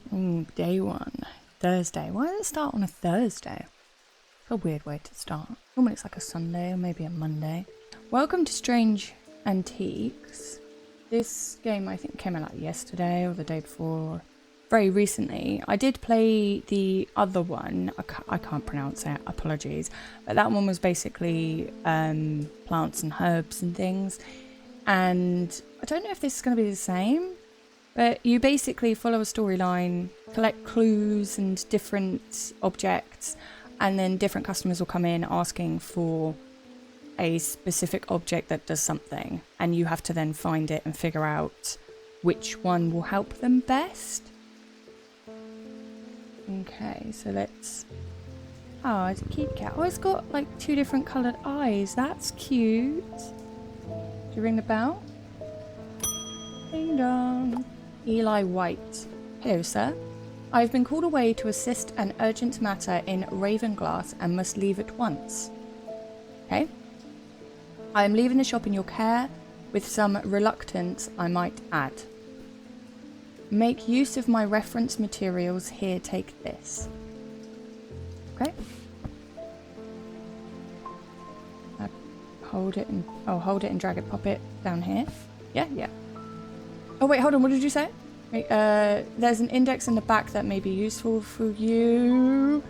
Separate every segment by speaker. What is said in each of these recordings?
Speaker 1: Day one. Thursday. Why does it start on a Thursday? It's a weird way to start. Normally it's like a Sunday or maybe a Monday. Welcome to Strange Antiques. This game I think came out like yesterday or the day before. Very recently. I did play the other one. I can't pronounce it. Apologies. But that one was basically plants and herbs and things. And I don't know if this is going to be the same. But you basically follow a storyline, collect clues and different objects. And then different customers will come in asking for a specific object that does something. And you have to then find it and figure out which one will help them best. Okay, so let's... Oh, it's a cute cat. Oh, it's got like 2 different coloured eyes. That's cute. Do you ring the bell? Ding dong. Eli White. Hello, sir. I've been called away to assist an urgent matter in Ravenglass and must leave at once. Okay. I am leaving the shop in your care, with some reluctance, I might add. Make use of my reference materials. Here, take this. Okay. Hold it and drag it, pop it down here. Yeah. Oh wait, hold on, what did you say? Wait, there's an index in the back that may be useful for you.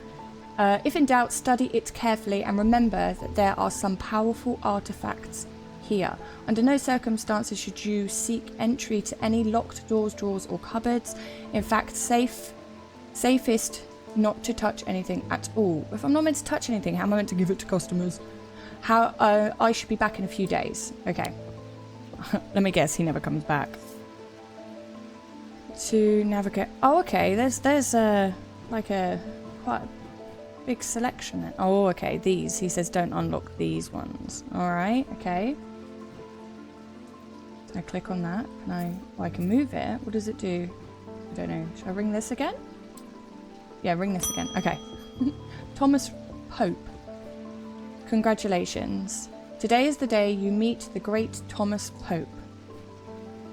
Speaker 1: If in doubt, study it carefully and remember that there are some powerful artifacts here. Under no circumstances should you seek entry to any locked doors, drawers or cupboards. In fact, safest not to touch anything at all. If I'm not meant to touch anything, how am I meant to give it to customers? I should be back in a few days. Okay. Let me guess, he never comes back. To navigate... Oh, okay. There's like a quite big selection then. Oh, okay. These. He says don't unlock these ones. Alright, okay. I click on that. I can move it. What does it do? I don't know. Should I ring this again? Yeah, ring this again. Okay. Thomas Pope. Congratulations. Today is the day you meet the great Thomas Pope.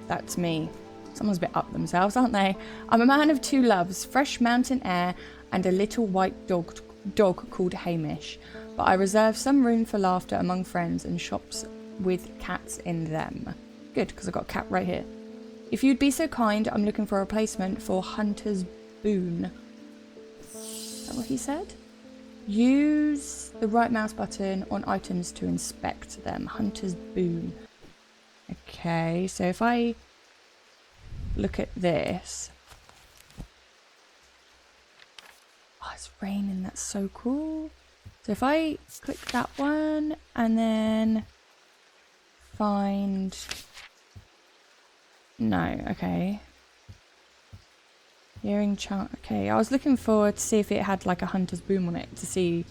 Speaker 1: That's me. Someone's a bit up themselves, aren't they? I'm a man of 2 loves, fresh mountain air and a little white dog called Hamish. But I reserve some room for laughter among friends and shops with cats in them. Good, because I've got a cat right here. If you'd be so kind, I'm looking for a replacement for Hunter's Boon. Is that what he said? Use the right mouse button on items to inspect them. Hunter's Boon. Okay, so if I look at this. Oh, it's raining. That's so cool. So if I click that one and then find... No, okay. Hearing chant. Okay, I was looking forward to see if it had like a Hunter's Boom on it to see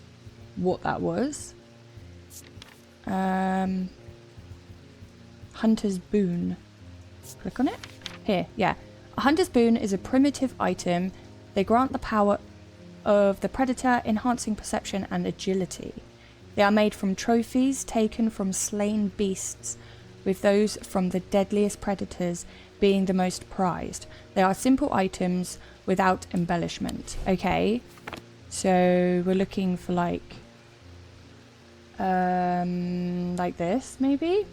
Speaker 1: what that was. Hunter's Boon. Click on it. Here, yeah. A Hunter's Boon is a primitive item. They grant the power of the predator, enhancing perception and agility. They are made from trophies taken from slain beasts, with those from the deadliest predators being the most prized. They are simple items without embellishment. Okay, so we're looking for like this maybe,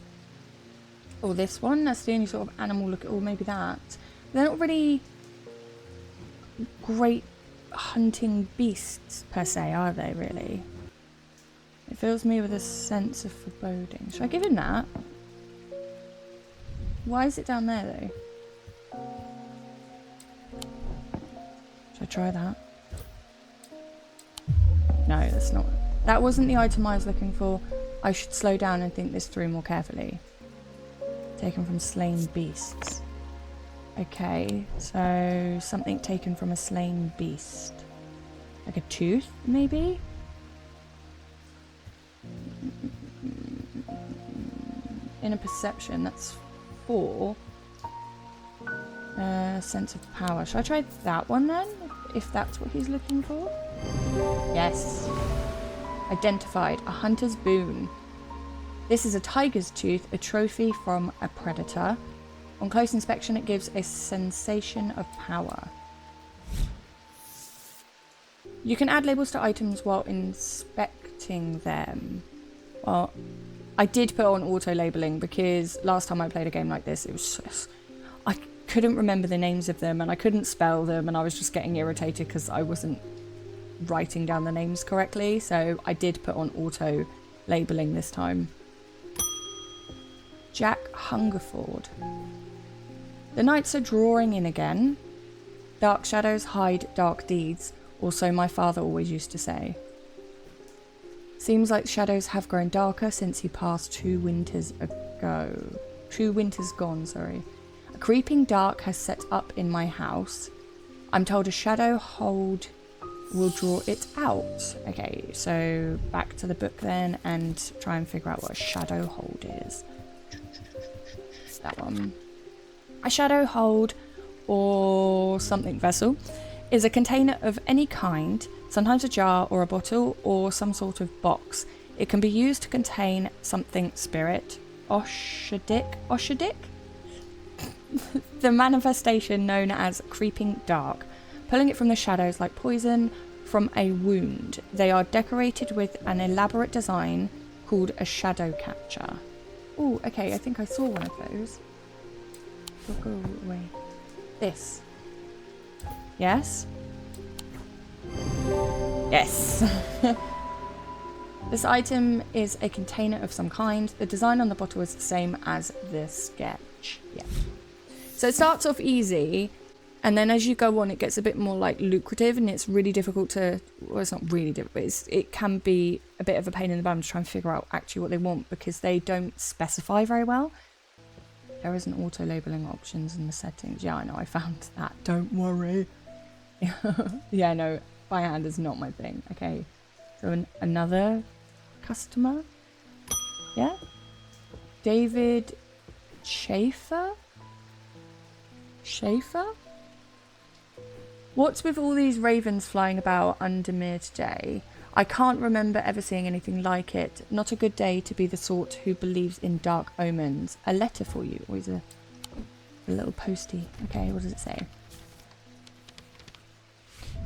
Speaker 1: or this one. That's the only sort of animal look at, or maybe that. They're not really great hunting beasts per se, are they really? It fills me with a sense of foreboding. Should I give him that? Why is it down there though? Should I try that? No, that's not. That wasn't the item I was looking for. I should slow down and think this through more carefully. Taken from slain beasts. Okay, so something taken from a slain beast. Like a tooth, maybe? Inner perception, that's 4. Sense of power. Should I try that one then? If that's what he's looking for? Yes. Identified. A Hunter's Boon. This is a tiger's tooth, a trophy from a predator. On close inspection, it gives a sensation of power. You can add labels to items while inspecting them. Well, I did put on auto labeling because last time I played a game like this, it was just, I couldn't remember the names of them and I couldn't spell them and I was just getting irritated because I wasn't writing down the names correctly. So I did put on auto labeling this time. Jack Hungerford. The nights are drawing in again. Dark shadows hide dark deeds, or so my father always used to say. Seems like shadows have grown darker since he passed 2 winters ago. 2 winters gone, sorry. A creeping dark has set up in my house. I'm told a shadow hold will draw it out. Okay, so back to the book then and try and figure out what a shadow hold is. That one. A shadow hold or something vessel is a container of any kind, sometimes a jar or a bottle or some sort of box. It can be used to contain something spirit, oshadic, the manifestation known as creeping dark, pulling it from the shadows like poison from a wound. They are decorated with an elaborate design called a shadow catcher. Oh, okay, I think I saw one of those. We'll go away. This. Yes? Yes! This item is a container of some kind. The design on the bottle is the same as the sketch. Yeah. So it starts off easy, and then as you go on, it gets a bit more like lucrative, and it's really difficult to. Well, it's not really difficult, but it can be a bit of a pain in the bum to try and figure out actually what they want because they don't specify very well. There isn't auto labeling options in the settings. Yeah, I know. I found that. Don't worry. Yeah, no. By hand is not my thing. Okay. So another customer. Yeah. David Schaefer? What's with all these ravens flying about Undermere today? I can't remember ever seeing anything like it. Not a good day to be the sort who believes in dark omens. A letter for you. Always a little postie. Okay, what does it say?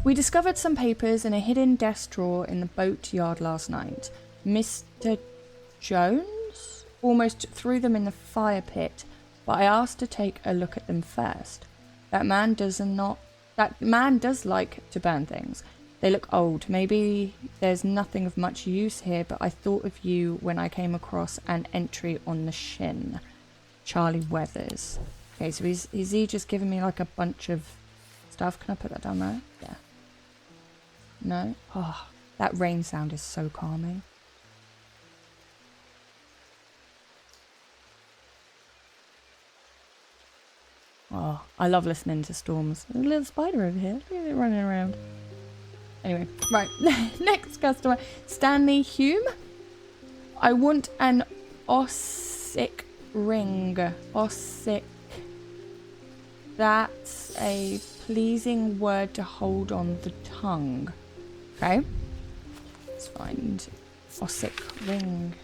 Speaker 1: We discovered some papers in a hidden desk drawer in the boat yard last night. Mr. Jones almost threw them in the fire pit, but I asked to take a look at them first. That man does like to burn things. They look old. Maybe there's nothing of much use here, but I thought of you when I came across an entry on the shin. Charlie Weathers. Okay, so is he just giving me like a bunch of stuff? Can I put that down there? Yeah. No? Oh, that rain sound is so calming. Oh, I love listening to storms. There's a little spider over here. Look at it running around. Anyway, right. Next customer. Stanley Hume. I want an Ossic ring. Ossic. That's a pleasing word to hold on the tongue. Okay. Let's find Ossic ring.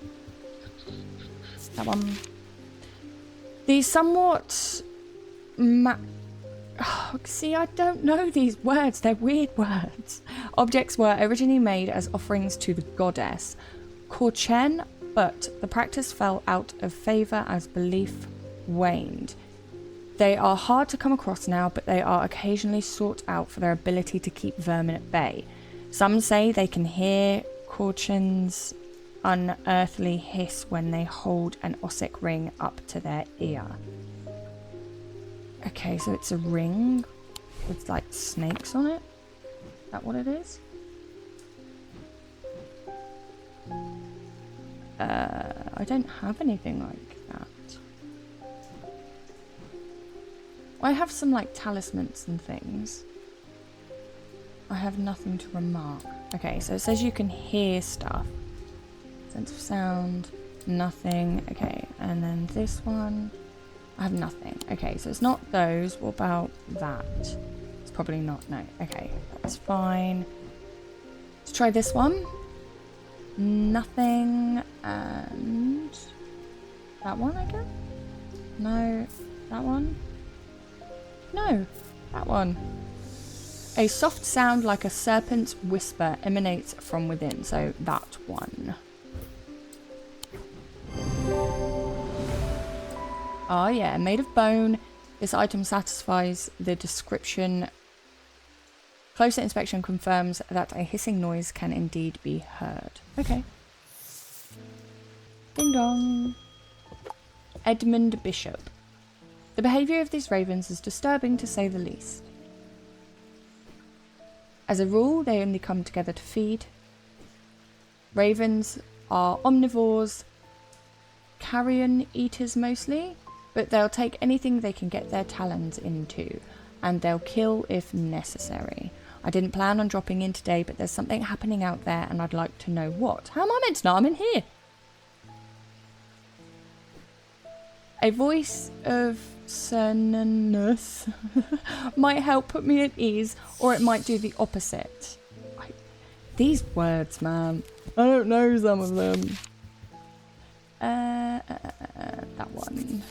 Speaker 1: That one. The somewhat... See, I don't know these words. They're weird words. Objects were originally made as offerings to the goddess Korchen, but the practice fell out of favour as belief waned. They are hard to come across now, but they are occasionally sought out for their ability to keep vermin at bay. Some say they can hear Korchen's unearthly hiss when they hold an Ossic ring up to their ear. Okay, so it's a ring with like snakes on it. Is that what it is? I don't have anything like that. I have some like talismans and things. I have nothing to remark. Okay, so it says you can hear stuff. Sense of sound, nothing. Okay, and then this one. I have nothing. Okay, so it's not those. What about that? It's probably not. No. Okay, that's fine. Let's try this one. Nothing. And that one, I guess? No. That one? No. That one. A soft sound like a serpent's whisper emanates from within. So that one. Oh yeah, made of bone. This item satisfies the description. Closer inspection confirms that a hissing noise can indeed be heard. Okay. Ding dong. Edmund Bishop. The behaviour of these ravens is disturbing to say the least. As a rule, they only come together to feed. Ravens are omnivores, carrion eaters mostly, but they'll take anything they can get their talons into, and they'll kill if necessary. I didn't plan on dropping in today, but there's something happening out there and I'd like to know what. How am I meant to know? I'm in here. A voice of census might help put me at ease, or it might do the opposite. These words, man. I don't know some of them. That one.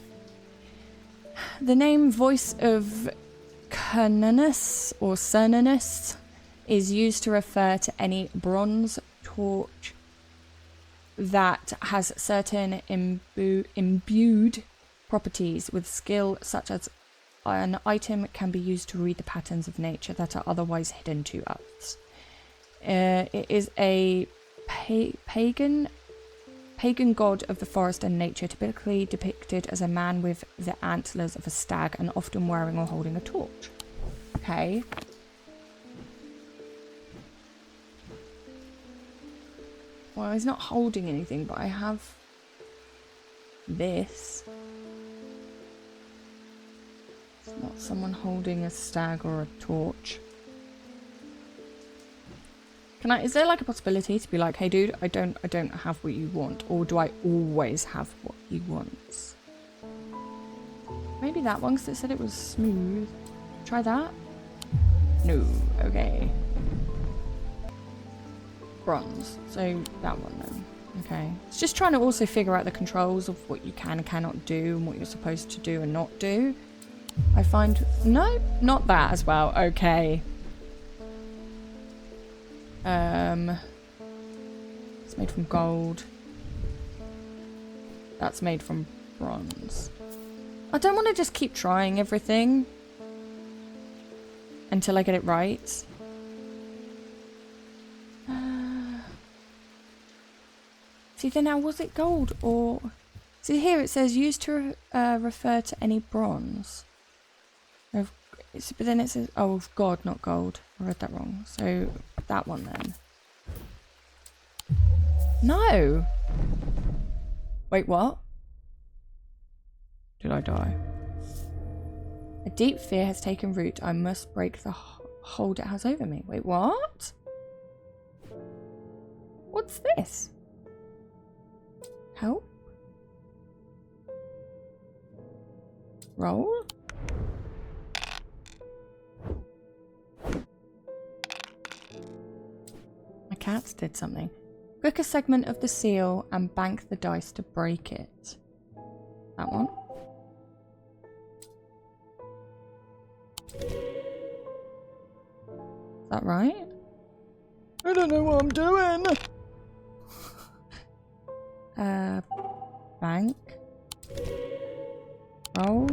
Speaker 1: The name Voice of Cernunnos or Cernunnos is used to refer to any bronze torch that has certain imbued properties with skill, such as an item can be used to read the patterns of nature that are otherwise hidden to us. It is a pagan god of the forest and nature, typically depicted as a man with the antlers of a stag and often wearing or holding a torch. Okay. Well, he's not holding anything, but I have this. It's not someone holding a stag or a torch. Is there like a possibility to be like, hey dude, I don't have what you want, or do I always have what he wants? Maybe that one, because it said it was smooth. Try that? No, okay. Bronze, so that one then. Okay. It's just trying to also figure out the controls of what you can and cannot do and what you're supposed to do and not do. I find... No, not that as well. Okay. It's made from gold. That's made from bronze. I don't want to just keep trying everything until I get it right. See, then now, was it gold or... See, here it says used to refer to any bronze. But then it says, oh, of God, not gold. I read that wrong. So, that one then. No! Wait, what? Did I die? A deep fear has taken root. I must break the hold it has over me. Wait, what? What's this? Help? Roll? My cats did something. Click a segment of the seal and bank the dice to break it. That one. Is that right? I don't know what I'm doing. Bank. Roll.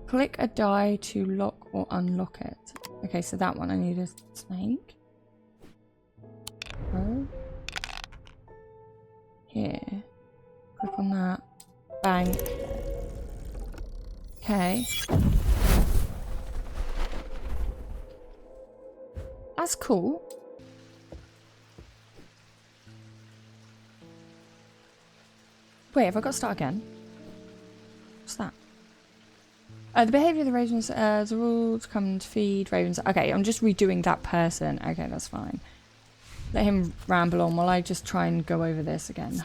Speaker 1: Click a die to lock or unlock it. Okay, so that one I need a snake. Roll. Here. Click on that. Bank. Okay. That's cool. Wait, have I got to start again? What's that? The behaviour of the ravens, the rules come to feed ravens. Okay, I'm just redoing that person. Okay, that's fine. Let him ramble on while I just try and go over this again.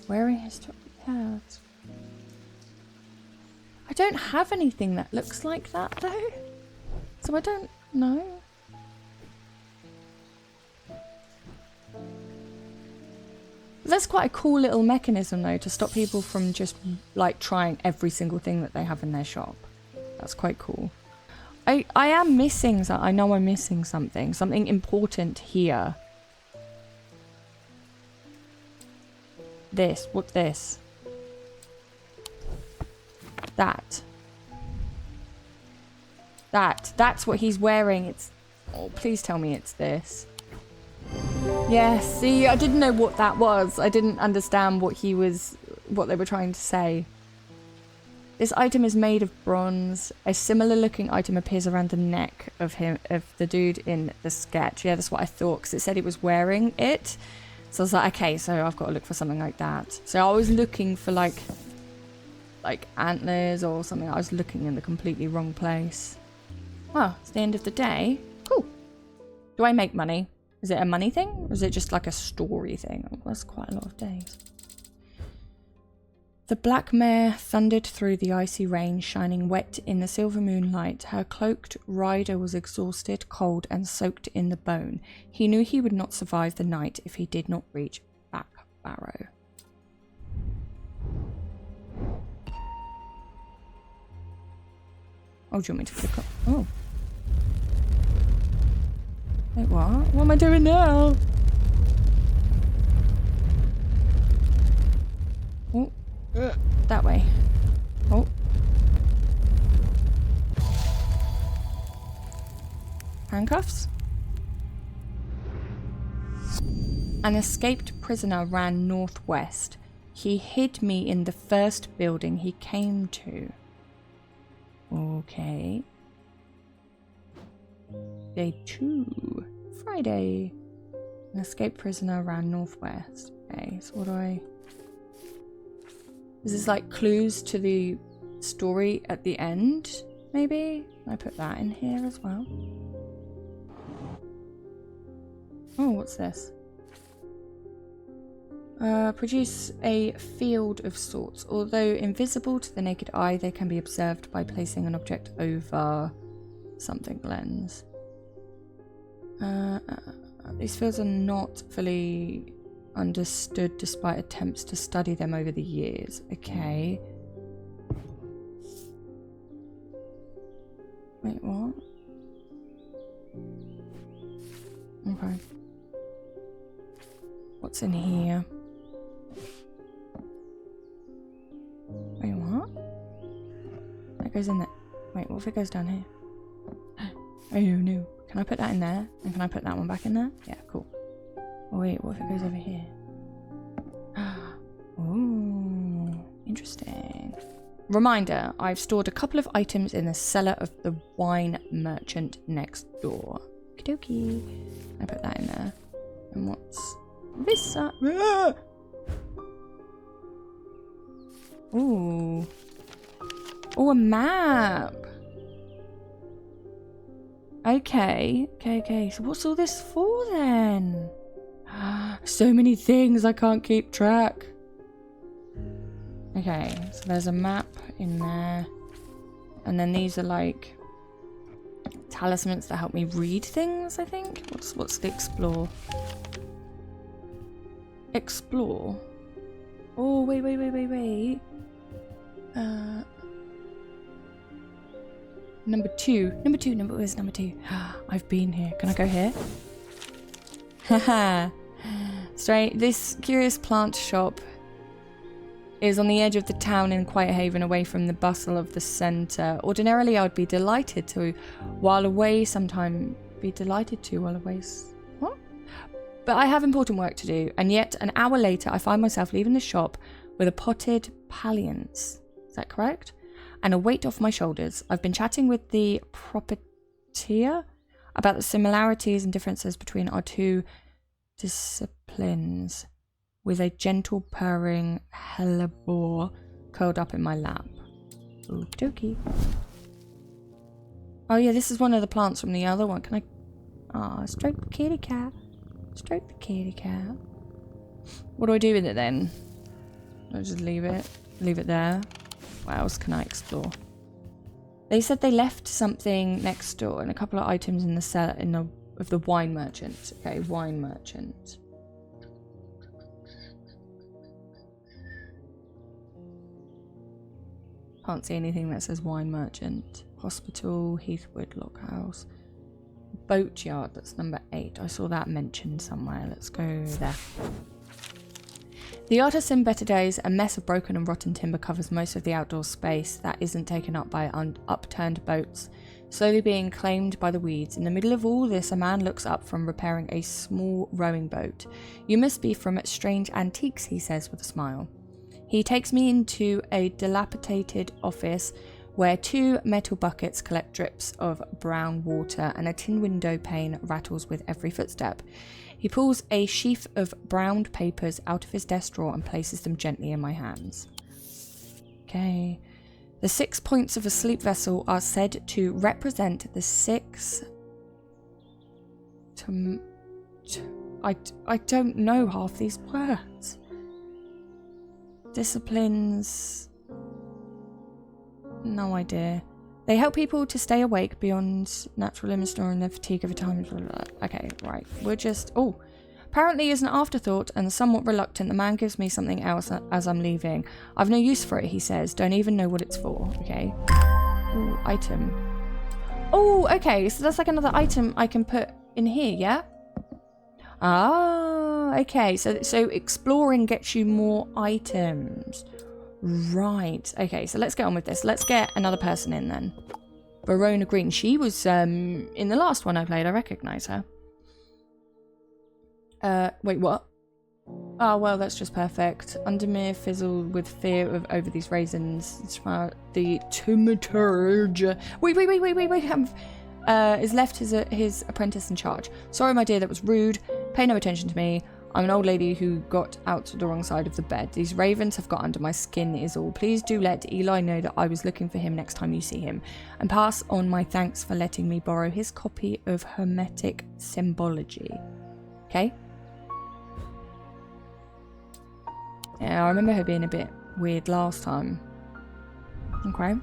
Speaker 1: Wearing his heads. I don't have anything that looks like that though. So I don't know. That's quite a cool little mechanism though, to stop people from just like trying every single thing that they have in their shop. That's quite cool. I am missing I know I'm missing something important here. What's this? That's what he's wearing. Oh, please tell me it's this. Yeah, see, I didn't know what that was. I didn't understand what they were trying to say. This item is made of bronze. A similar looking item appears around the neck of the dude in the sketch. Yeah, that's what I thought, because it said he was wearing it. So I was like, okay, so I've got to look for something like that. So I was looking for like antlers or something. I was looking in the completely wrong place. Well, it's the end of the day. Cool. Do I make money? Is it a money thing? Or is it just like a story thing? Oh, that's quite a lot of days. The black mare thundered through the icy rain, shining wet in the silver moonlight. Her cloaked rider was exhausted, cold, and soaked in the bone. He knew he would not survive the night if he did not reach Back Barrow. Oh, do you want me to click up? Oh. Wait, what? What am I doing now? Oh. That way. Oh. Handcuffs? An escaped prisoner ran northwest. He hid me in the first building he came to. Okay. Day 2. Friday. An escaped prisoner ran northwest. Okay, so what do I... Is this like clues to the story at the end, maybe? Can I put that in here as well? Oh, what's this? Produce a field of sorts. Although invisible to the naked eye, they can be observed by placing an object over something lens. These fields are not fully understood despite attempts to study them over the years. Okay. Wait, what? Okay. What's in here? Wait, what? That goes in there. Wait, what if it goes down here? Oh no. Can I put that in there? And can I put that one back in there? Yeah, cool. Oh, wait, what if it goes over here? Ooh, interesting. Reminder, I've stored a couple of items in the cellar of the wine merchant next door. Okie dokie. I put that in there. And what's this? Ooh. Oh, a map. Okay. So what's all this for then? So many things I can't keep track. Okay, so there's a map in there. And then these are like talismans that help me read things, I think. What's the explore? Explore? Oh, wait. Number two. Where's number 2? I've been here. Can I go here? Haha. Straight. This curious plant shop is on the edge of the town in Quiet Haven, away from the bustle of the centre. Ordinarily, I would be delighted to while away sometime. What? But I have important work to do, and yet an hour later, I find myself leaving the shop with a potted palliance. Is that correct? And a weight off my shoulders. I've been chatting with the proprietor about the similarities and differences between our two disciplines, with a gentle purring hellebore curled up in my lap. Okie dokie. Oh yeah, this is one of the plants from the other one. Can I... stroke the kitty cat. Stroke the kitty cat. What do I do with it then? I'll just leave it. Leave it there. What else can I explore? They said they left something next door and a couple of items in the cellar of the wine merchant. Okay, wine merchant. Can't see anything that says wine merchant. Hospital, Heathwood, Lockhouse. Boatyard, that's number 8. I saw that mentioned somewhere. Let's go there. The artisan better days, a mess of broken and rotten timber covers most of the outdoor space that isn't taken up by upturned boats, slowly being claimed by the weeds. In the middle of all this, a man looks up from repairing a small rowing boat. You must be from Strange Antiques, he says with a smile. He takes me into a dilapidated office where 2 metal buckets collect drips of brown water and a tin window pane rattles with every footstep. He pulls a sheaf of browned papers out of his desk drawer and places them gently in my hands. Okay. The 6 points of a sleep vessel are said to represent the 6... I don't know half these words. Disciplines... No idea. They help people to stay awake beyond natural limits during the fatigue of a time. Okay, right. We're just... Oh. Apparently as an afterthought and somewhat reluctant, the man gives me something else as I'm leaving. I've no use for it, he says. Don't even know what it's for. Okay. Ooh, item. Oh, okay. So that's like another item I can put in here, yeah? Ah, okay. So exploring gets you more items. Right. Okay, so let's get on with this. Let's get another person in then. Verona Green. She was in the last one I played. I recognise her. Wait, what? Oh, well, that's just perfect. Undermere fizzled with fear of over these raisins. The Tumaturge. Wait. Is left his apprentice in charge. Sorry, my dear, that was rude. Pay no attention to me. I'm an old lady who got out the wrong side of the bed. These ravens have got under my skin is all. Please do let Eli know that I was looking for him next time you see him. And pass on my thanks for letting me borrow his copy of Hermetic Symbology. Okay? Yeah, I remember her being a bit weird last time. Okay.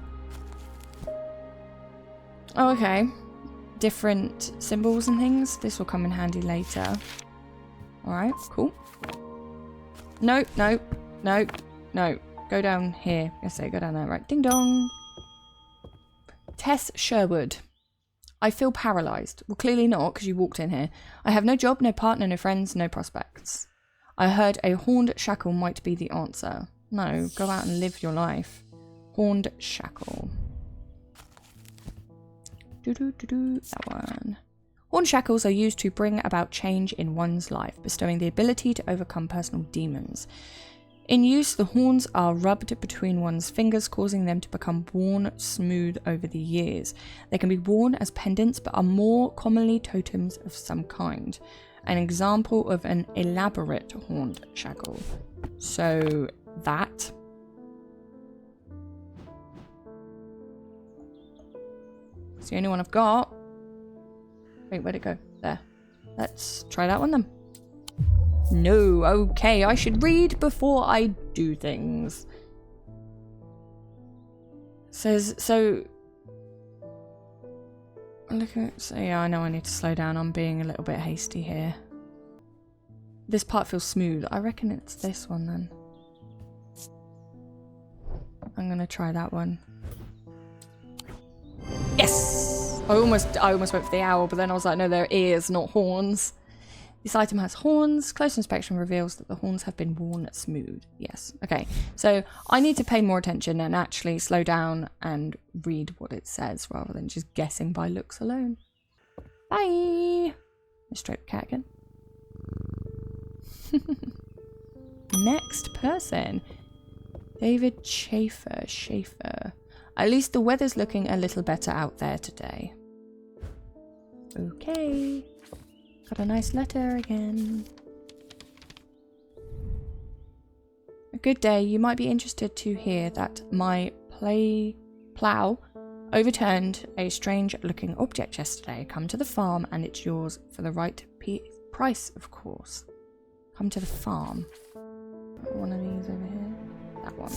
Speaker 1: Oh, okay. Different symbols and things. This will come in handy later. Alright, cool. No. Go down here. Yes, go down there. Right, ding dong. Tess Sherwood. I feel paralysed. Well, clearly not, because you walked in here. I have no job, no partner, no friends, no prospects. I heard a horned shackle might be the answer. No, go out and live your life. Horned shackle. That one. Horn shackles are used to bring about change in one's life, bestowing the ability to overcome personal demons. In use, the horns are rubbed between one's fingers, causing them to become worn smooth over the years. They can be worn as pendants, but are more commonly totems of some kind. An example of an elaborate horned shackle. So, that. It's the only one I've got. Wait, where'd it go? There. Let's try that one then. No, okay, I should read before I do things. Says, so... Look at... So yeah, I know I need to slow down. I'm being a little bit hasty here. This part feels smooth. I reckon it's this one then. I'm gonna try that one. Yes! I almost went for the owl, but then I was like, no, they're ears, not horns. This item has horns. Close inspection reveals that the horns have been worn smooth. Yes. Okay. So I need to pay more attention and actually slow down and read what it says rather than just guessing by looks alone. Bye. Let's stroke the cat again. Next person. David Schaefer. At least the weather's looking a little better out there today. Okay. Got a nice letter again. A good day. You might be interested to hear that my plough overturned a strange-looking object yesterday. Come to the farm and it's yours for the right price, of course. Come to the farm. One of these over here. That one.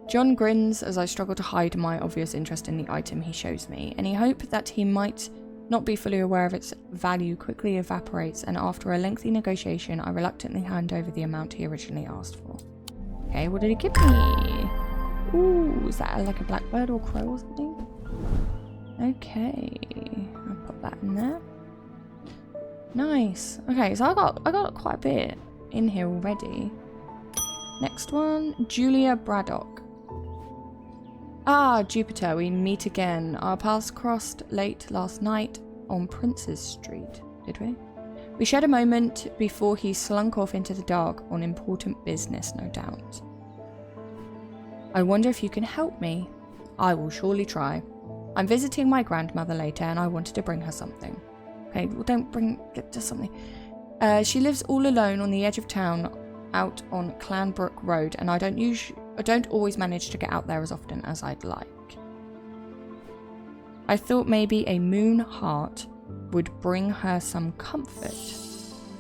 Speaker 1: John grins as I struggle to hide my obvious interest in the item he shows me. Any hope that he might not be fully aware of its value quickly evaporates, and after a lengthy negotiation, I reluctantly hand over the amount he originally asked for. Okay, what did he give me? Ooh, is that like a blackbird or crow or something? Okay, I'll put that in there. Nice. Okay, so I got quite a bit in here already. Next one, Julia Braddock. Ah, Jupiter, we meet again. Our paths crossed late last night on Prince's Street, did we? We shared a moment before he slunk off into the dark on important business, no doubt. I wonder if you can help me. I will surely try. I'm visiting my grandmother later and I wanted to bring her something. Okay, well get just something. She lives all alone on the edge of town out on Clanbrook Road, and I don't always manage to get out there as often as I'd like. I thought maybe a moon heart would bring her some comfort.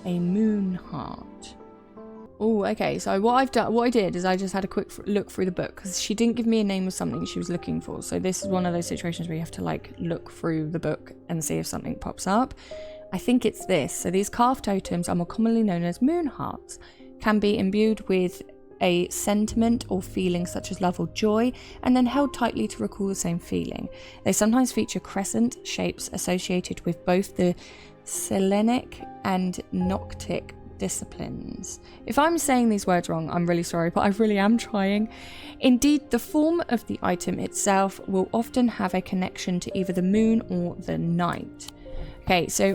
Speaker 1: A moon heart. Oh, okay. So what I did is I just had a quick look through the book because she didn't give me a name of something she was looking for. So this is one of those situations where you have to like look through the book and see if something pops up. I think it's this. So these carved totems are more commonly known as moon hearts. Can be imbued with a sentiment or feeling such as love or joy, and then held tightly to recall the same feeling. They sometimes feature crescent shapes associated with both the Selenic and Noctic disciplines. If I'm saying these words wrong, I'm really sorry, but I really am trying. Indeed, the form of the item itself will often have a connection to either the moon or the night. Okay, so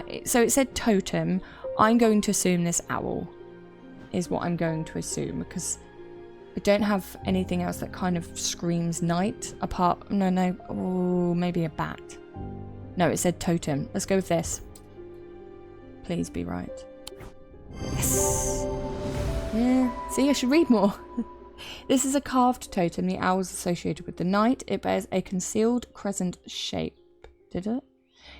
Speaker 1: it said totem. I'm going to assume this owl is what I'm going to assume, because I don't have anything else that kind of screams night apart. No. Oh, maybe a bat. No, it said totem. Let's go with this. Please be right. Yes. Yeah. See, I should read more. This is a carved totem. The owl is associated with the night. It bears a concealed crescent shape. Did it?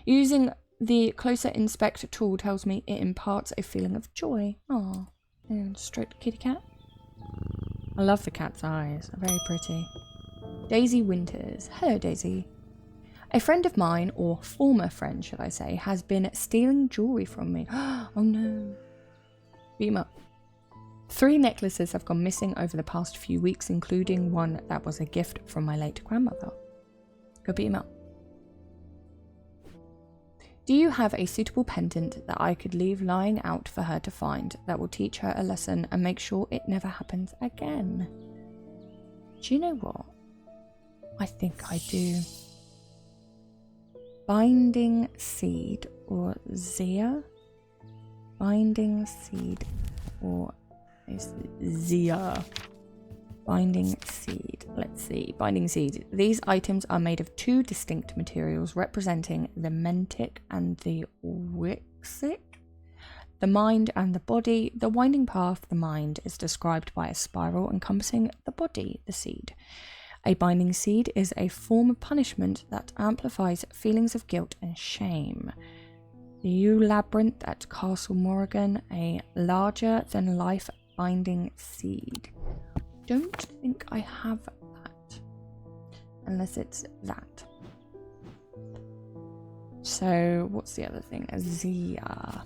Speaker 1: Using the closer inspect tool tells me it imparts a feeling of joy. Oh. And stroke the kitty cat. I love the cat's eyes. They're very pretty. Daisy Winters. Hello, Daisy. A friend of mine, or former friend, should I say, has been stealing jewellery from me. Oh no. Beat him up. 3 necklaces have gone missing over the past few weeks, including one that was a gift from my late grandmother. Go beat him up. Do you have a suitable pendant that I could leave lying out for her to find that will teach her a lesson and make sure it never happens again? Do you know what? I think I do. Binding seed or Zia? Binding seed or is Zia? Binding seed. Let's see. Binding seed. These items are made of 2 distinct materials representing the mentic and the wixic. The mind and the body. The winding path, the mind, is described by a spiral encompassing the body, the seed. A binding seed is a form of punishment that amplifies feelings of guilt and shame. The Yew Labyrinth at Castle Morrigan, a larger-than-life binding seed. Don't think I have that, unless it's that. So what's the other thing? A Zia.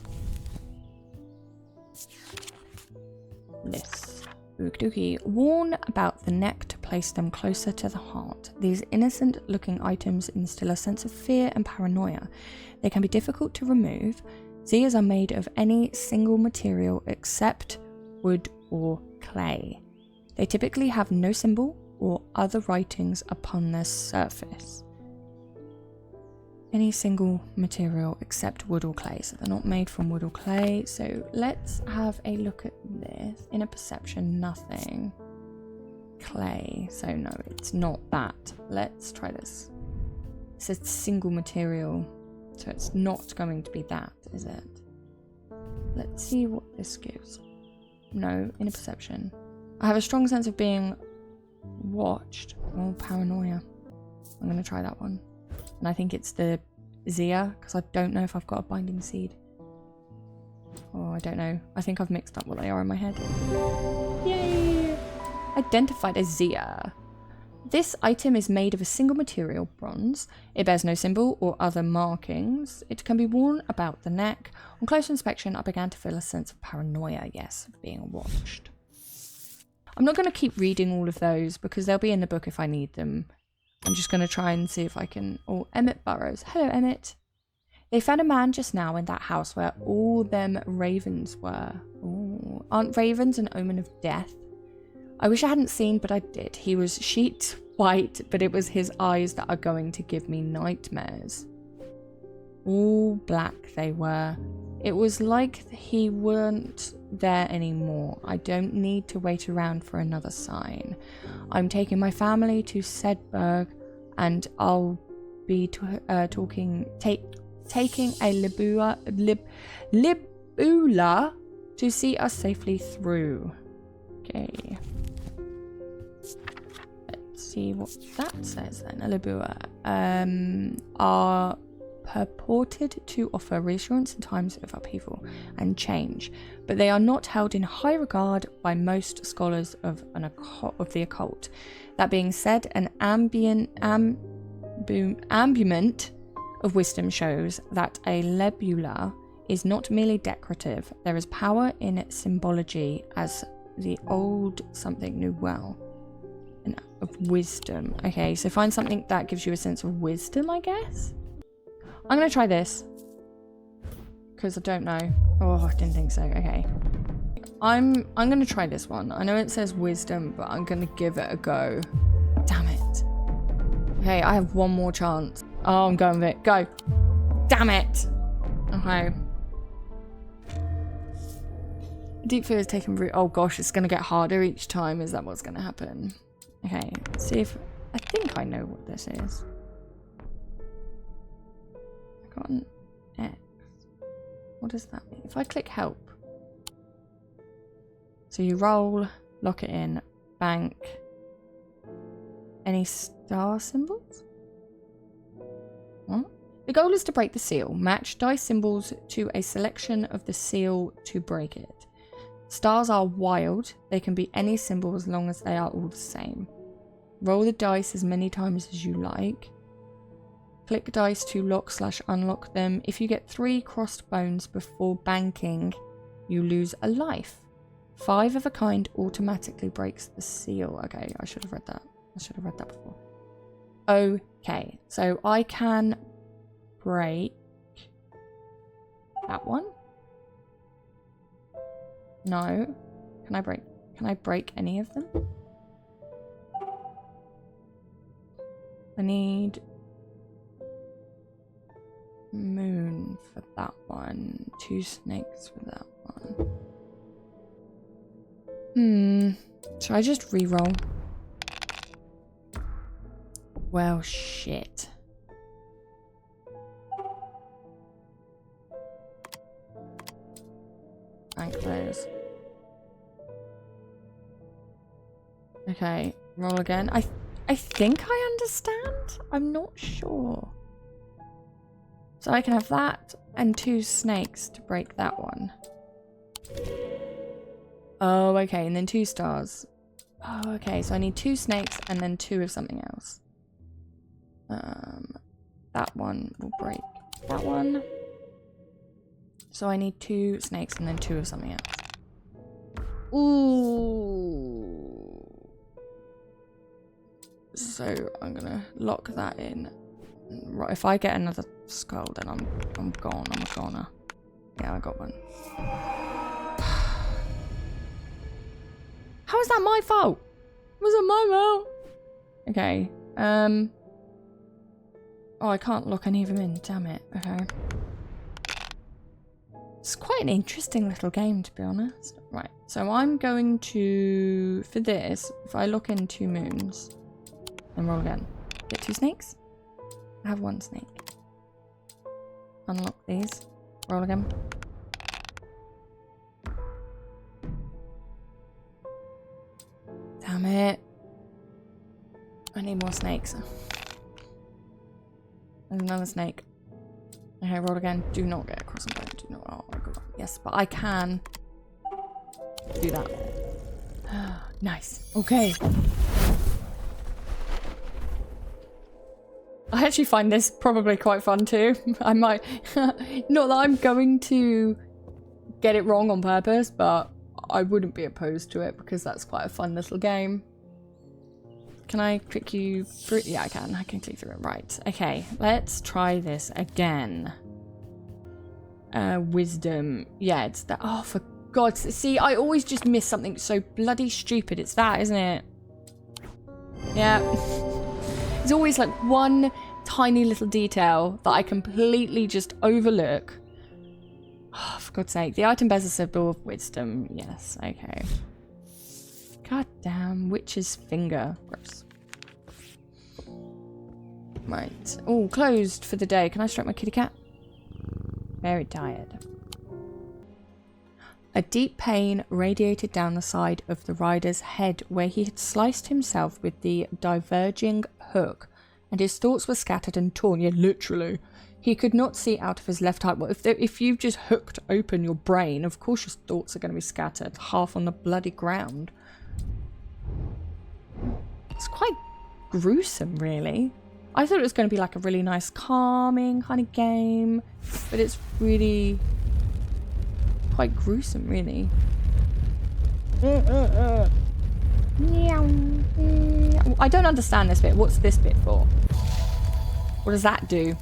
Speaker 1: This. Okey-dokey. Worn about the neck to place them closer to the heart. These innocent looking items instill a sense of fear and paranoia. They can be difficult to remove. Zias are made of any single material except wood or clay. They typically have no symbol or other writings upon their surface. Any single material except wood or clay. So they're not made from wood or clay. So let's have a look at this. Inner perception, nothing. Clay. So no, it's not that. Let's try this. It says single material. So it's not going to be that, is it? Let's see what this gives. No, inner perception. I have a strong sense of being watched. Oh, paranoia. I'm going to try that one. And I think it's the Zia, because I don't know if I've got a binding seed. Oh, I don't know. I think I've mixed up what they are in my head. Yay! Identified as Zia. This item is made of a single material, bronze. It bears no symbol or other markings. It can be worn about the neck. On close inspection, I began to feel a sense of paranoia, yes, of being watched. I'm not going to keep reading all of those because they'll be in the book if I need them. I'm just going to try and see if I can... Oh, Emmett Burrows. Hello, Emmett. They found a man just now in that house where all them ravens were. Oh, aren't ravens an omen of death? I wish I hadn't seen, but I did. He was sheet white, but it was his eyes that are going to give me nightmares. All black they were. It was like he weren't there anymore. I don't need to wait around for another sign. I'm taking my family to Sedberg, and I'll be taking a libula to see us safely through. Okay. Let's see what that says then. A libua are purported to offer reassurance in times of upheaval and change, but they are not held in high regard by most scholars of the occult. That being said, an ambient of wisdom shows that a lebula is not merely decorative. There is power in its symbology, as the old something knew well. And of wisdom. Okay, so find something that gives you a sense of wisdom, I guess? I'm going to try this. Because I don't know. Oh, I didn't think so. Okay. I'm going to try this one. I know it says wisdom, but I'm going to give it a go. Damn it. Okay, I have one more chance. Oh, I'm going with it. Go. Damn it. Okay. Deep fear is taking root. Oh gosh, it's going to get harder each time. Is that what's going to happen? Okay, let's see if... I think I know what this is. I got an X. What does that mean? If I click help. So you roll, lock it in, bank. Any star symbols? What? The goal is to break the seal. Match dice symbols to a selection of the seal to break it. Stars are wild. They can be any symbol as long as they are all the same. Roll the dice as many times as you like. Click dice to lock/unlock them. If you get 3 crossed bones before banking, you lose a life. 5 of a kind automatically breaks the seal. Okay, I should have read that. I should have read that before. Okay, so I can break that one. No. Can I break any of them? I need moon for that one. 2 snakes for that one. Should I just re-roll? Well, shit. Bank those. Okay, roll again. I think I understand. I'm not sure. So I can have that and 2 snakes to break that one. Oh, okay, and then 2 stars. Oh, okay, so I need 2 snakes and then 2 of something else. That one will break that one. So I need 2 snakes and then 2 of something else. Ooh. So I'm gonna lock that in. Right, if I get another skull, then I'm gone. I'm a goner. Yeah, I got one. How is that my fault? Was it my fault? Okay. Oh, I can't lock any of them in. Damn it. Okay. It's quite an interesting little game, to be honest. Right. So I'm going to, for this, if I lock in 2 moons, and roll again. Get 2 snakes. I have 1 snake. Unlock these. Roll again. Damn it. I need more snakes. There's another snake. Okay, roll again. Do not get across and bone. Do not. Oh my god. Yes, but I can do that. Nice. Okay. I actually find this probably quite fun too. I might... Not that I'm going to get it wrong on purpose, but I wouldn't be opposed to it because that's quite a fun little game. Can I click you through? Yeah, I can. I can click through it. Right. Okay, let's try this again. Wisdom. Yeah, it's that. Oh, for God's sake. See, I always just miss something so bloody stupid. It's that, isn't it? Yeah. There's always like one tiny little detail that I completely just overlook. Oh, for God's sake. The item bears a symbol of wisdom. Yes, okay. God damn, witch's finger. Gross. Right. Oh, closed for the day. Can I stroke my kitty cat? Very tired. A deep pain radiated down the side of the rider's head where he had sliced himself with the diverging hook, and his thoughts were scattered and torn. Yeah, literally. He could not see out of his left eye. Well, if you've just hooked open your brain, of course your thoughts are going to be scattered, half on the bloody ground. It's quite gruesome, really. I thought it was going to be like a really nice, calming kind of game, but it's really quite gruesome, really. I don't understand this bit. What's this bit for? What does that do?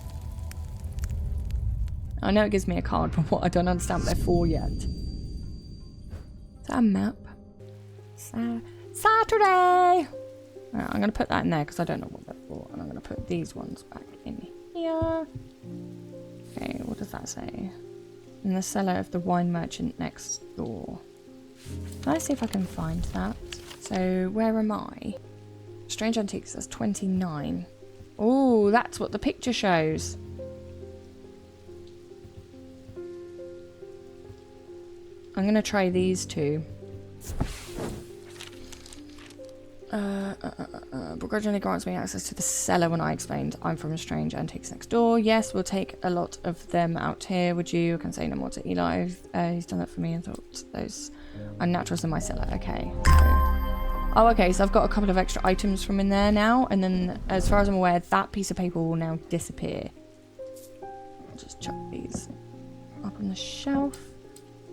Speaker 1: I know it gives me a card, but what I don't understand what they're for yet. Is that a map? Saturday! Right, I'm going to put that in there because I don't know what they're for. And I'm going to put these ones back in here. Okay, what does that say? In the cellar of the wine merchant next door. Can I see if I can find that? So, where am I? Strange Antiques says 29. Oh, that's what the picture shows. I'm going to try these two. Begrudgingly grants me access to the cellar when I explained I'm from Strange Antiques next door. Yes, we'll take a lot of them out here. Would you? I can say no more to Eli. He's done that for me and thought those unnaturals in my cellar. Okay. So. Oh, okay. So I've got a couple of extra items from in there now. And then, as far as I'm aware, that piece of paper will now disappear. I'll just chuck these up on the shelf.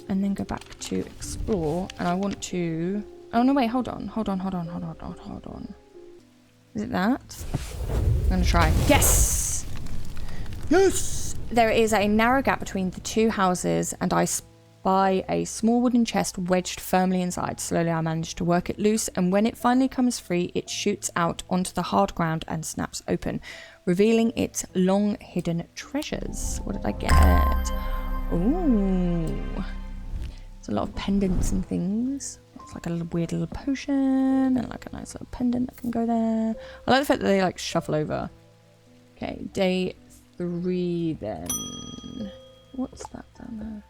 Speaker 1: And then go back to explore. And I want to... Oh, no, wait. Hold on. Is it that? I'm going to try. Yes! Yes! There is a narrow gap between the two houses, and I spy a small wooden chest wedged firmly inside. Slowly, I manage to work it loose, and when it finally comes free, it shoots out onto the hard ground and snaps open, revealing its long-hidden treasures. What did I get? Ooh. There's a lot of pendants and things. It's like a little weird little potion and like a nice little pendant that can go there. I like the fact that they like shuffle over. Okay, day 3 then. What's that down there?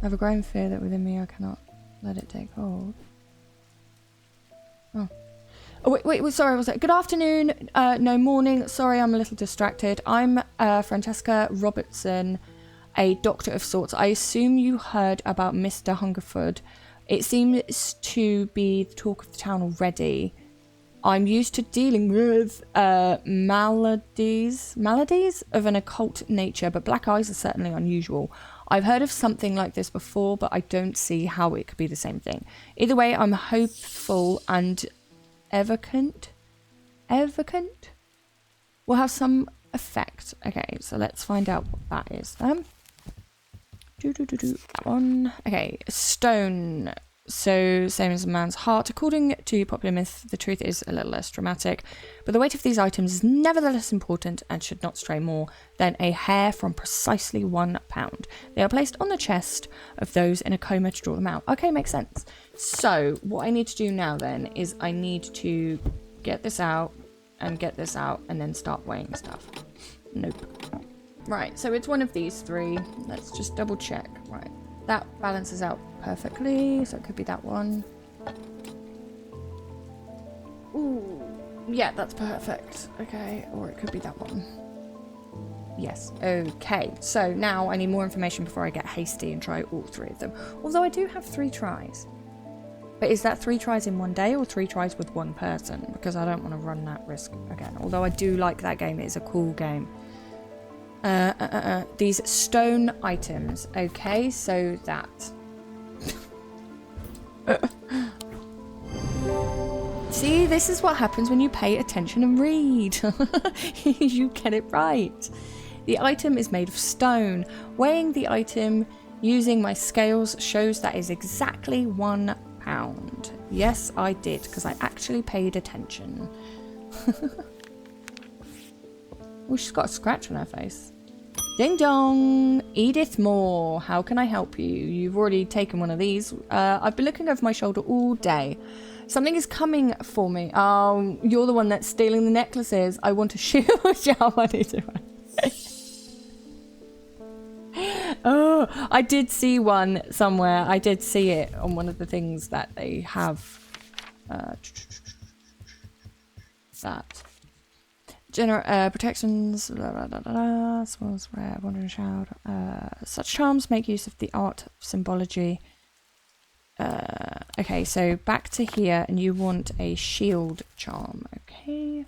Speaker 1: I have a growing fear that within me I cannot let it take hold. Oh. Oh, wait, sorry, was it? Good afternoon, no morning. Sorry, I'm a little distracted. I'm Francesca Robertson, a doctor of sorts. I assume you heard about Mr. Hungerford. It seems to be the talk of the town already. I'm used to dealing with maladies of an occult nature, but black eyes are certainly unusual. I've heard of something like this before, but I don't see how it could be the same thing. Either way, I'm hopeful and evocant will have some effect. Okay, so let's find out what that is then. That one. Okay, stone. So, same as a man's heart. According to popular myth, the truth is a little less dramatic, but the weight of these items is nevertheless important and should not stray more than a hair from precisely 1 pound. They are placed on the chest of those in a coma to draw them out. Okay, makes sense. So, what I need to do now then is I need to get this out and get this out and then start weighing stuff. Nope. Right, so it's one of these 3. Let's just double check. Right, that balances out perfectly, so it could be that one. Ooh, yeah, that's perfect. Okay, or it could be that one. Yes, okay. So now I need more information before I get hasty and try all 3 of them. Although I do have 3 tries. But is that 3 tries in one day or 3 tries with 1 person? Because I don't want to run that risk again. Although I do like that game. It is a cool game. These stone items. Okay, so that. See, this is what happens when you pay attention and read. You get it right. The item is made of stone. Weighing the item using my scales shows that is exactly 1 pound. Yes, I did, because I actually paid attention. Oh, she's got a scratch on her face. Ding dong! Edith Moore, how can I help you? You've already taken one of these. I've been looking over my shoulder all day. Something is coming for me. Oh, you're the one that's stealing the necklaces. I want to shoot you. I need to. Oh, I did see one somewhere. I did see it on one of the things that they have. That. Protections, smells rare, wandering shroud. Such charms make use of the art of symbology. Okay, so back to here, and you want a shield charm, okay?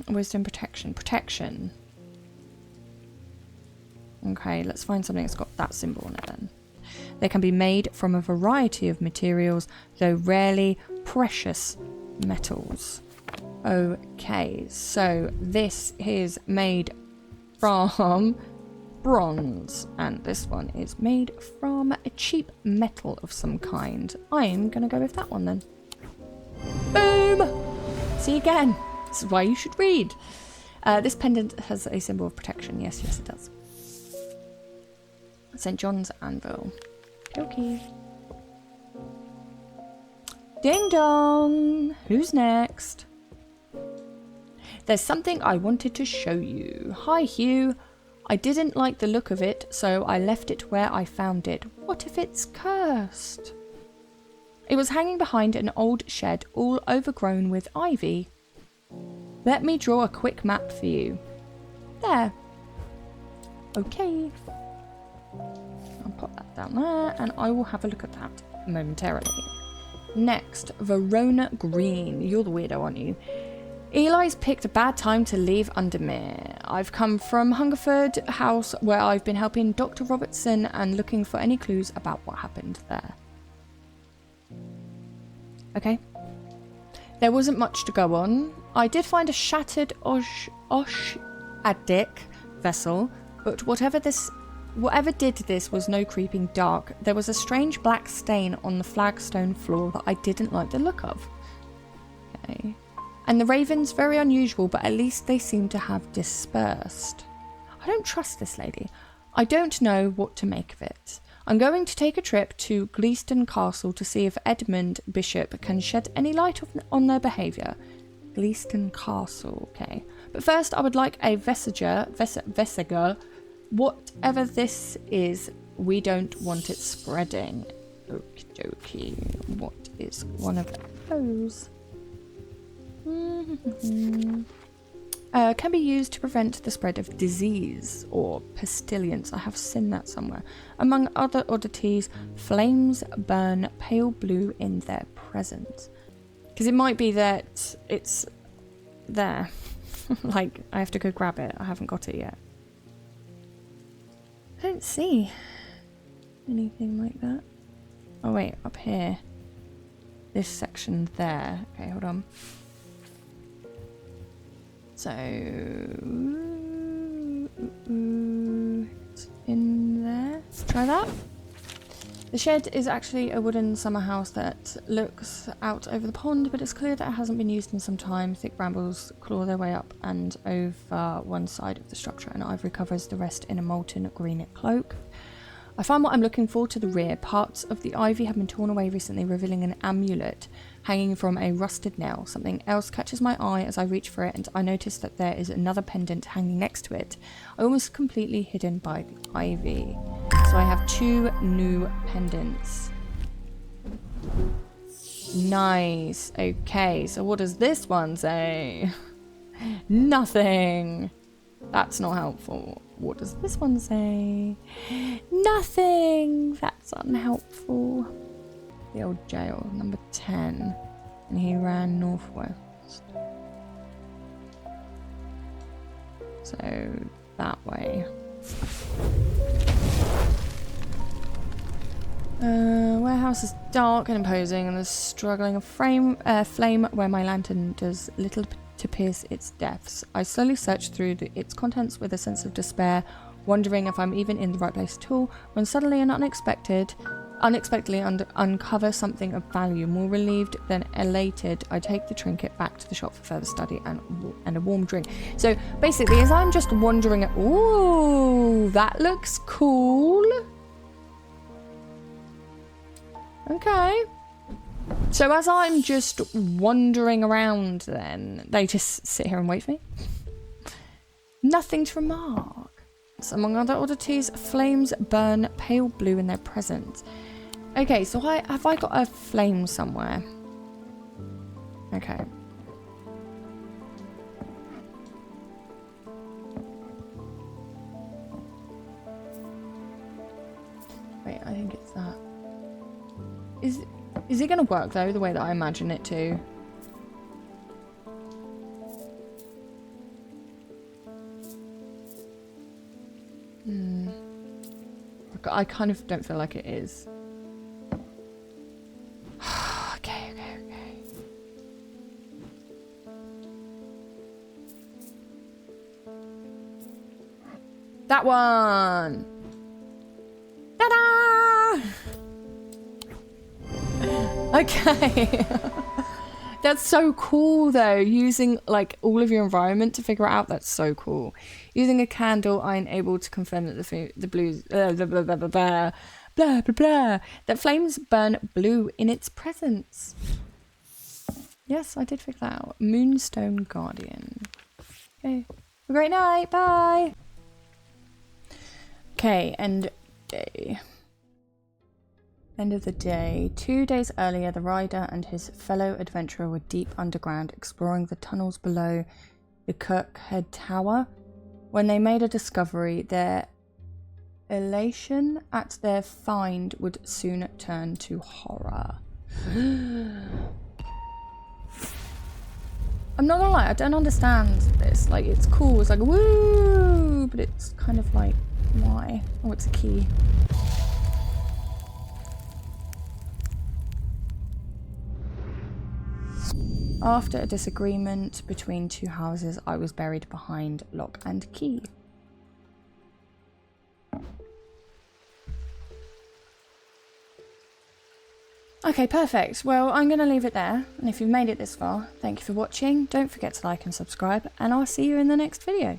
Speaker 1: Wisdom, protection. Okay, let's find something that's got that symbol on it then. They can be made from a variety of materials, though rarely precious metals. Okay, so this is made from bronze, and this one is made from a cheap metal of some kind. I'm gonna go with that one then. Boom! See again. This is why you should read. This pendant has a symbol of protection. Yes, it does. St. John's Anvil. Okay. Ding dong! Who's next? There's something I wanted to show you. Hi, Hugh. I didn't like the look of it, so I left it where I found it. What if it's cursed? It was hanging behind an old shed, all overgrown with ivy. Let me draw a quick map for you. There. Okay. I'll pop that down there, and I will have a look at that momentarily. Next, Verona Green. You're the weirdo, aren't you? Eli's picked a bad time to leave Undermere. I've come from Hungerford House, where I've been helping Dr. Robertson and looking for any clues about what happened there. Okay. There wasn't much to go on. I did find a shattered Osh-Adik vessel, but whatever did this was no creeping dark. There was a strange black stain on the flagstone floor that I didn't like the look of. Okay. And the ravens, very unusual, but at least they seem to have dispersed. I don't trust this lady. I don't know what to make of it. I'm going to take a trip to Gleaston Castle to see if Edmund Bishop can shed any light on their behaviour. Gleaston Castle, okay. But first I would like a vesiger. Whatever this is, we don't want it spreading. Okie dokie. What is one of those? Can be used to prevent the spread of disease or pestilence. I have seen that somewhere. Among other oddities, flames burn pale blue in their presence. Because it might be that it's there. Like, I have to go grab it. I haven't got it yet. I don't see anything like that. Oh wait, up here. This section there. Okay, hold on. So, it's in there. Try that. The shed is actually a wooden summer house that looks out over the pond, but it's clear that it hasn't been used in some time. Thick brambles claw their way up and over one side of the structure, and ivory covers the rest in a molten green cloak. I find what I'm looking for to the rear. Parts of the ivy have been torn away recently, revealing an amulet hanging from a rusted nail. Something else catches my eye as I reach for it, and I notice that there is another pendant hanging next to it, almost completely hidden by the ivy. So I have 2 new pendants. Nice. Okay, so what does this one say? Nothing. That's not helpful. What does this one say? Nothing. That's unhelpful. The old jail, number 10. And he ran northwest. So, that way. Warehouse is dark and imposing, and there's struggling a flame where my lantern does little to pierce its depths. I slowly search through its contents with a sense of despair, wondering if I'm even in the right place at all, when suddenly and unexpectedly uncover something of value. More relieved than elated, I take the trinket back to the shop for further study and a warm drink. So basically, as I'm just wandering, ooh, that looks cool. Okay. So as I'm just wandering around then, they just sit here and wait for me? Nothing to remark. So among other oddities, flames burn pale blue in their presence. Okay, so have I got a flame somewhere? Okay. Wait, I think it's that. Is it going to work though, the way that I imagine it to? I kind of don't feel like it is. Okay. That one! Ta-da! Okay. That's so cool though, using like all of your environment to figure it out. That's so cool. Using a candle, I'm able to confirm that the blues blah blah blah blah blah blah blah that flames burn blue in its presence. Yes, I did figure that out. Moonstone Guardian. Okay. Have a great night. Bye. Okay, end day. End of the day. 2 days earlier, the rider and his fellow adventurer were deep underground, exploring the tunnels below the Kirkhead Tower, when they made a discovery. Their elation at their find would soon turn to horror. I'm not gonna lie, I don't understand this. Like, it's cool, it's like, woo! But it's kind of like, why? Oh, it's a key. After a disagreement between two houses, I was buried behind lock and key. Okay, perfect. Well, I'm going to leave it there. And if you've made it this far, thank you for watching. Don't forget to like and subscribe, and I'll see you in the next video.